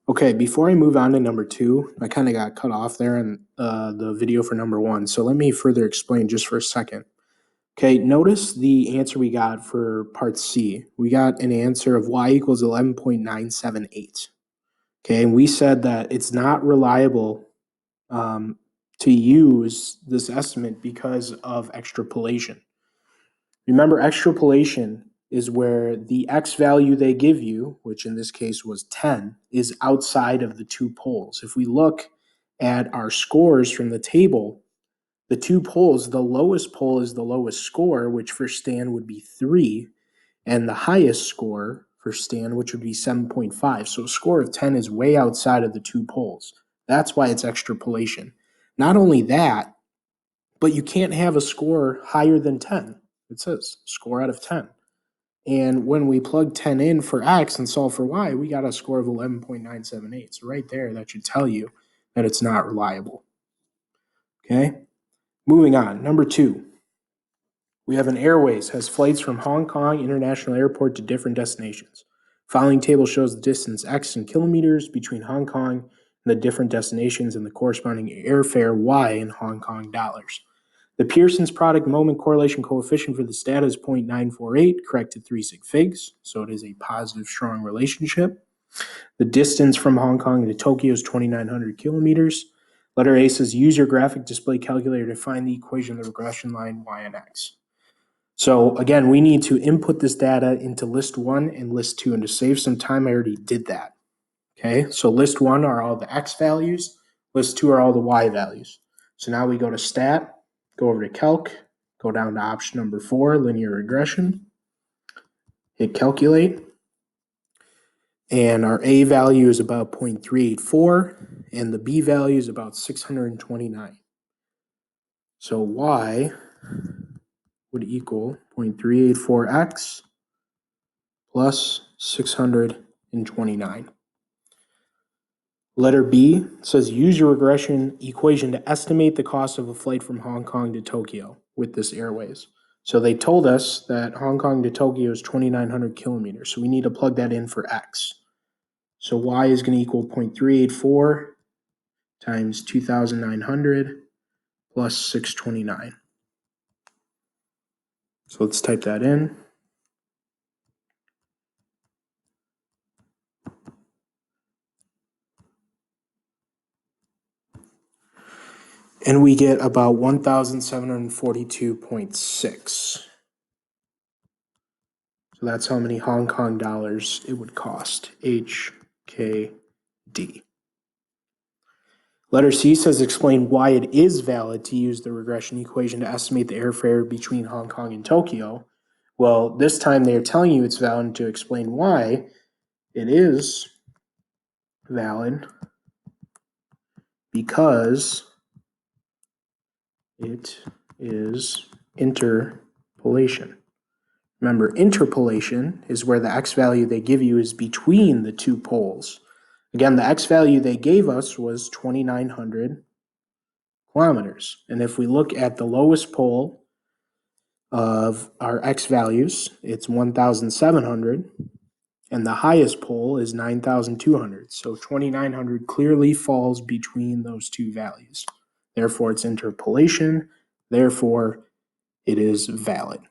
Okay, before I move on to number two, I kind of got cut off there in the video for number one. So let me further explain just for a second. Okay, notice the answer we got for part C. We got an answer of y equals 11.978. Okay, and we said that it's not reliable to use this estimate because of extrapolation. Remember, extrapolation is where the x value they give you, which in this case was 10, is outside of the two poles. If we look at our scores from the table, the two poles, the lowest pole is the lowest score, which for Stan would be 3, and the highest score for Stan, which would be 7.5. So a score of 10 is way outside of the two poles. That's why it's extrapolation. Not only that, but you can't have a score higher than 10. It says score out of 10. And when we plug 10 in for x and solve for y, we got a score of 11.978. So right there, that should tell you that it's not reliable. Okay, moving on. Number two, we have an airways has flights from Hong Kong International Airport to different destinations. Following table shows the distance x in kilometers between Hong Kong and the different destinations and the corresponding airfare y in Hong Kong dollars. The Pearson's product moment correlation coefficient for this data is 0.948, corrected 3 sig figs, so it is a positive, strong relationship. The distance from Hong Kong to Tokyo is 2,900 kilometers. Letter A says use your graphic display calculator to find the equation of the regression line y and x. So again, we need to input this data into list 1 and list 2, and to save some time, I already did that. Okay, so list 1 are all the x values, list 2 are all the y values. So now we go to stat, go over to calc, go down to option number 4, linear regression, hit calculate, and our A value is about 0.384, and the B value is about 629. So y would equal 0.384x plus 629. Letter B says use your regression equation to estimate the cost of a flight from Hong Kong to Tokyo with this airways. So they told us that Hong Kong to Tokyo is 2,900 kilometers. So we need to plug that in for x. So y is going to equal 0.384 times 2,900 plus 629. So let's type that in. And we get about 1,742.6. So that's how many Hong Kong dollars it would cost, HKD. Letter C says explain why it is valid to use the regression equation to estimate the airfare between Hong Kong and Tokyo. Well, this time they're telling you it's valid to explain why it is valid because it is interpolation. Remember, interpolation is where the x value they give you is between the two poles. Again, the x value they gave us was 2,900 kilometers. And if we look at the lowest pole of our x values, it's 1,700, and the highest pole is 9,200. So 2,900 clearly falls between those two values. Therefore, it's interpolation. Therefore, it is valid.